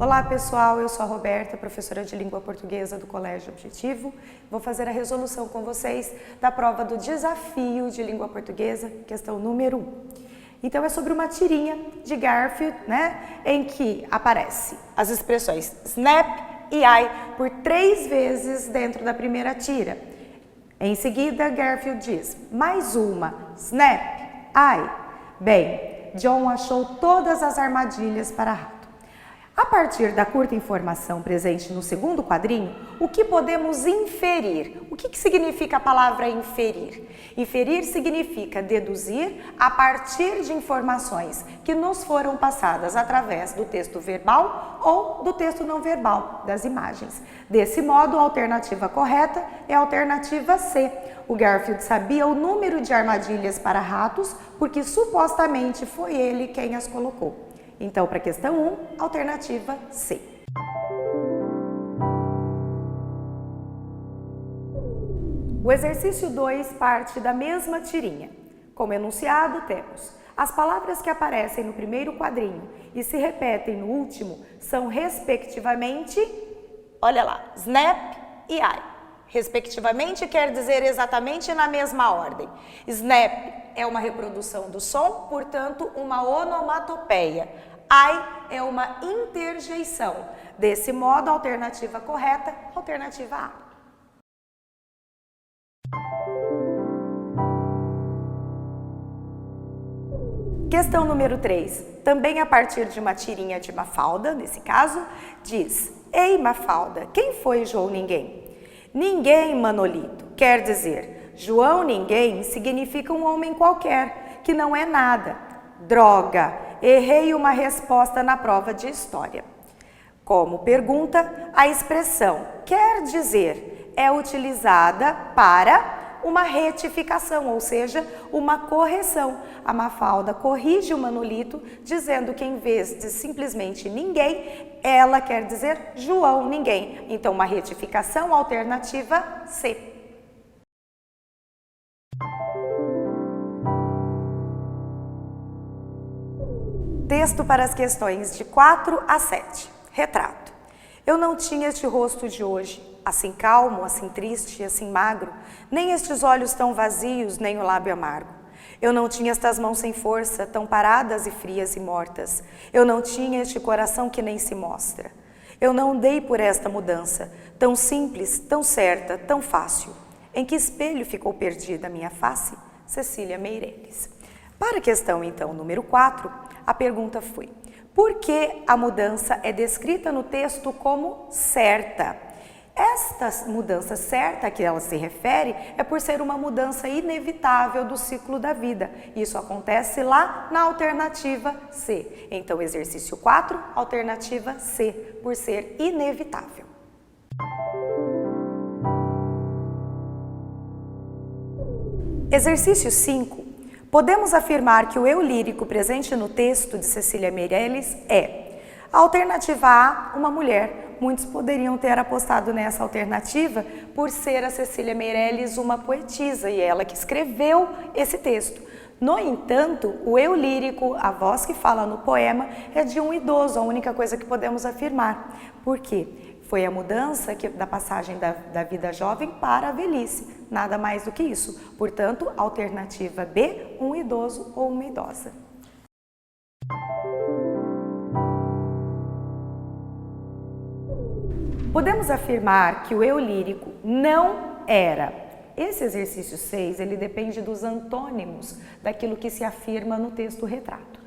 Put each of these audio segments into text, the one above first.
Olá pessoal, eu sou a Roberta, professora de língua portuguesa do Colégio Objetivo. Vou fazer a resolução com vocês da prova do desafio de língua portuguesa, questão número 1. Então é sobre uma tirinha de Garfield, em que aparece as expressões snap e I por 3 vezes dentro da primeira tira. Em seguida, Garfield diz, mais uma, snap, I. Bem, John achou todas as armadilhas para rato. A partir da curta informação presente no segundo quadrinho, o que podemos inferir? O que significa a palavra inferir? Inferir significa deduzir a partir de informações que nos foram passadas através do texto verbal ou do texto não verbal, das imagens. Desse modo, a alternativa correta é a alternativa C. O Garfield sabia o número de armadilhas para ratos porque supostamente foi ele quem as colocou. Então, para a questão 1, alternativa C. O exercício 2 parte da mesma tirinha. Como enunciado, temos as palavras que aparecem no primeiro quadrinho e se repetem no último são, respectivamente, olha lá, snap e I. Respectivamente quer dizer exatamente na mesma ordem. Snap é uma reprodução do som, portanto, uma onomatopeia. I é uma interjeição. Desse modo, a alternativa correta, alternativa A. Questão número 3. Também a partir de uma tirinha de Mafalda, nesse caso, diz: Ei, Mafalda, quem foi João Ninguém? Ninguém, Manolito, quer dizer, João Ninguém significa um homem qualquer, que não é nada. Droga, errei uma resposta na prova de história. Como pergunta, a expressão quer dizer é utilizada para uma retificação, ou seja, uma correção. A Mafalda corrige o Manolito, dizendo que em vez de simplesmente ninguém, ela quer dizer João Ninguém. Então, uma retificação, alternativa C. Texto para as questões de 4 a 7. Retrato. Eu não tinha este rosto de hoje, assim calmo, assim triste, assim magro, nem estes olhos tão vazios, nem o lábio amargo. Eu não tinha estas mãos sem força, tão paradas e frias e mortas. Eu não tinha este coração que nem se mostra. Eu não dei por esta mudança, tão simples, tão certa, tão fácil. Em que espelho ficou perdida a minha face? Cecília Meirelles. Para a questão, então, número 4, a pergunta foi: por que a mudança é descrita no texto como certa? Esta mudança certa a que ela se refere é por ser uma mudança inevitável do ciclo da vida. Isso acontece lá na alternativa C. Então, exercício 4, alternativa C, por ser inevitável. Exercício 5. Podemos afirmar que o eu lírico presente no texto de Cecília Meirelles é a alternativa A, uma mulher. Muitos poderiam ter apostado nessa alternativa por ser a Cecília Meirelles uma poetisa e ela que escreveu esse texto. No entanto, o eu lírico, a voz que fala no poema, é de um idoso, a única coisa que podemos afirmar. Por quê? Foi a mudança da passagem da vida jovem para a velhice, nada mais do que isso. Portanto, alternativa B, um idoso ou uma idosa. Podemos afirmar que o eu lírico não era. Esse exercício 6, ele depende dos antônimos daquilo que se afirma no texto retrato.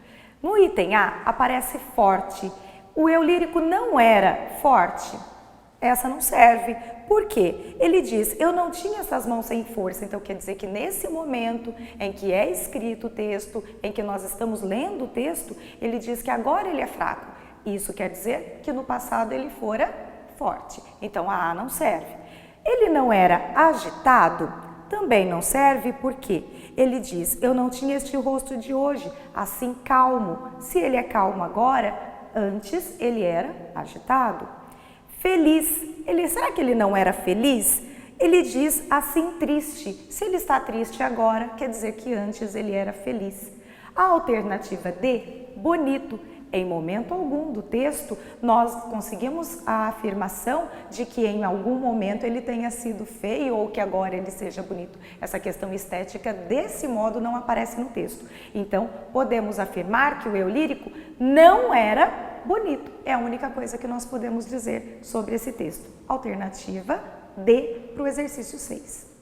No item A, aparece forte. O eu lírico não era forte. Essa não serve. Por quê? Ele diz, eu não tinha essas mãos sem força. Então, quer dizer que nesse momento em que é escrito o texto, em que nós estamos lendo o texto, ele diz que agora ele é fraco. Isso quer dizer que no passado ele fora forte. Então, a A não serve. Ele não era agitado? Também não serve porque ele diz, eu não tinha este rosto de hoje, assim calmo. Se ele é calmo agora, antes ele era agitado. Feliz. Será que ele não era feliz? Ele diz assim triste. Se ele está triste agora, quer dizer que antes ele era feliz. A alternativa D, bonito. Em momento algum do texto, nós conseguimos a afirmação de que em algum momento ele tenha sido feio ou que agora ele seja bonito. Essa questão estética, desse modo, não aparece no texto. Então, podemos afirmar que o eu lírico não era bonito. É a única coisa que nós podemos dizer sobre esse texto. Alternativa D para o exercício 6.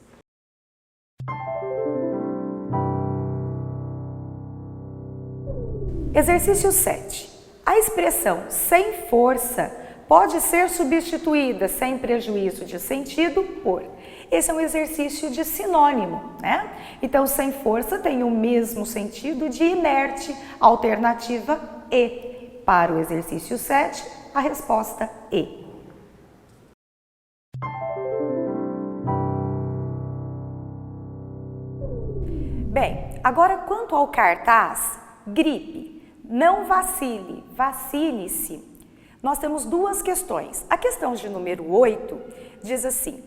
Exercício 7. A expressão sem força pode ser substituída sem prejuízo de sentido por... Esse é um exercício de sinônimo, né? Então, sem força tem o mesmo sentido de inerte, alternativa E. Para o exercício 7, a resposta E. Bem, agora quanto ao cartaz, gripe. Não vacile, vacile-se. Nós temos duas questões. A questão de número 8 diz assim: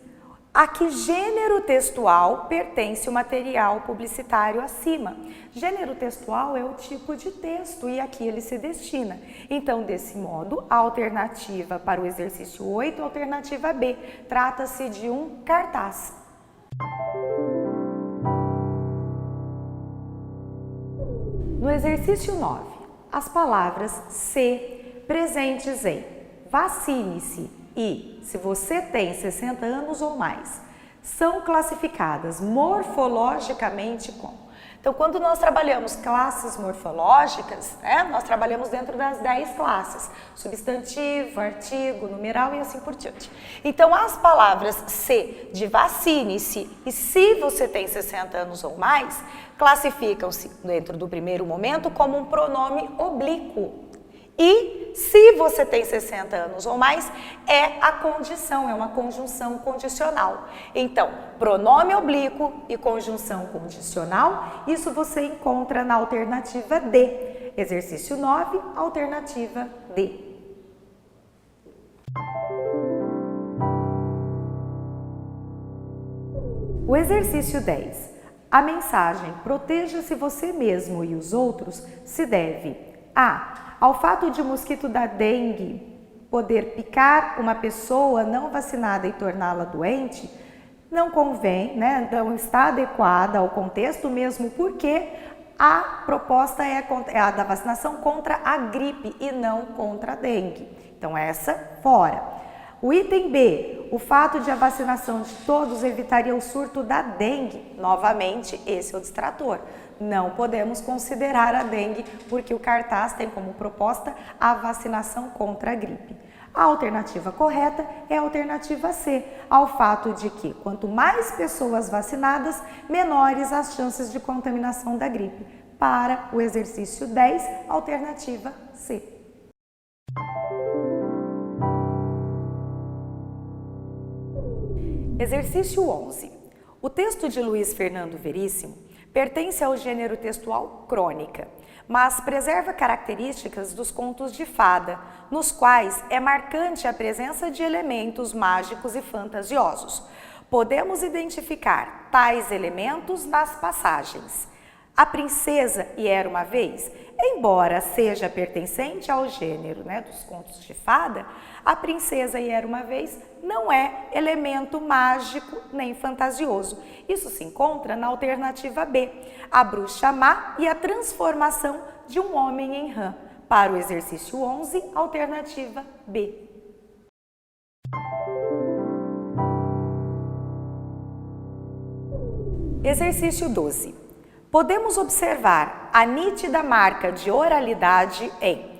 a que gênero textual pertence o material publicitário acima? Gênero textual é o tipo de texto e aqui ele se destina. Então, desse modo, a alternativa para o exercício 8, alternativa B, trata-se de um cartaz. No exercício 9, as palavras se presentes em vacine-se e se você tem 60 anos ou mais são classificadas morfologicamente como. Então, quando nós trabalhamos classes morfológicas, nós trabalhamos dentro das 10 classes, substantivo, artigo, numeral e assim por diante. Então, as palavras se de vacine-se e se você tem 60 anos ou mais, classificam-se dentro do primeiro momento como um pronome oblíquo. E se você tem 60 anos ou mais, é a condição, é uma conjunção condicional. Então, pronome oblíquo e conjunção condicional, isso você encontra na alternativa D. Exercício 9, alternativa D. O exercício 10. A mensagem "proteja-se você mesmo e os outros" se deve a. Ao fato de o mosquito da dengue poder picar uma pessoa não vacinada e torná-la doente, não convém, não está adequada ao contexto mesmo porque a proposta é a da vacinação contra a gripe e não contra a dengue. Então essa fora. O item B, o fato de a vacinação de todos evitaria o surto da dengue. Novamente, esse é o distrator. Não podemos considerar a dengue porque o cartaz tem como proposta a vacinação contra a gripe. A alternativa correta é a alternativa C, ao fato de que quanto mais pessoas vacinadas, menores as chances de contaminação da gripe. Para o exercício 10, alternativa C. Exercício 11. O texto de Luiz Fernando Veríssimo pertence ao gênero textual crônica, mas preserva características dos contos de fada, nos quais é marcante a presença de elementos mágicos e fantasiosos. Podemos identificar tais elementos nas passagens. A princesa e era uma vez, embora seja pertencente ao gênero dos contos de fada, a princesa e era uma vez não é elemento mágico nem fantasioso. Isso se encontra na alternativa B, a bruxa má e a transformação de um homem em rã. Para o exercício 11, alternativa B. Exercício 12. Podemos observar a nítida marca de oralidade em...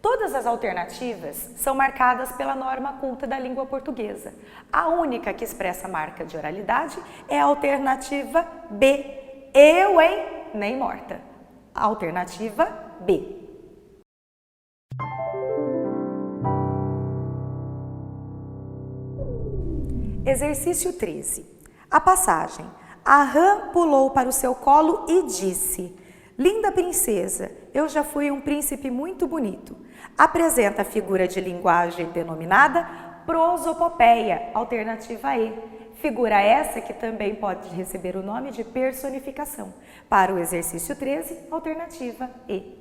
Todas as alternativas são marcadas pela norma culta da língua portuguesa. A única que expressa a marca de oralidade é a alternativa B. Eu, hein? Nem morta. Alternativa B. Exercício 13. A passagem. A rã pulou para o seu colo e disse: linda princesa, eu já fui um príncipe muito bonito. Apresenta a figura de linguagem denominada prosopopeia, alternativa E. Figura essa que também pode receber o nome de personificação. Para o exercício 13, alternativa E.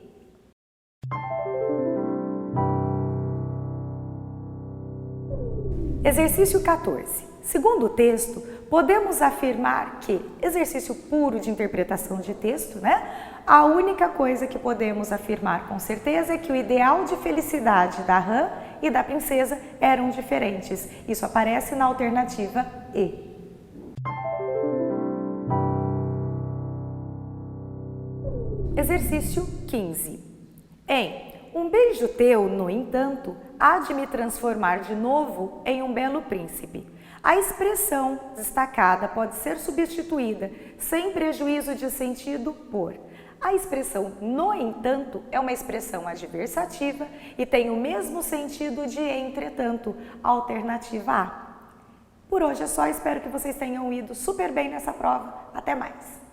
Exercício 14. Segundo o texto, podemos afirmar que, exercício puro de interpretação de texto, né? A única coisa que podemos afirmar com certeza é que o ideal de felicidade da rã e da princesa eram diferentes. Isso aparece na alternativa E. Exercício 15. Um beijo teu, no entanto, há de me transformar de novo em um belo príncipe. A expressão destacada pode ser substituída, sem prejuízo de sentido, por. A expressão no entanto é uma expressão adversativa e tem o mesmo sentido de entretanto, alternativa A. Por hoje é só, espero que vocês tenham ido super bem nessa prova. Até mais!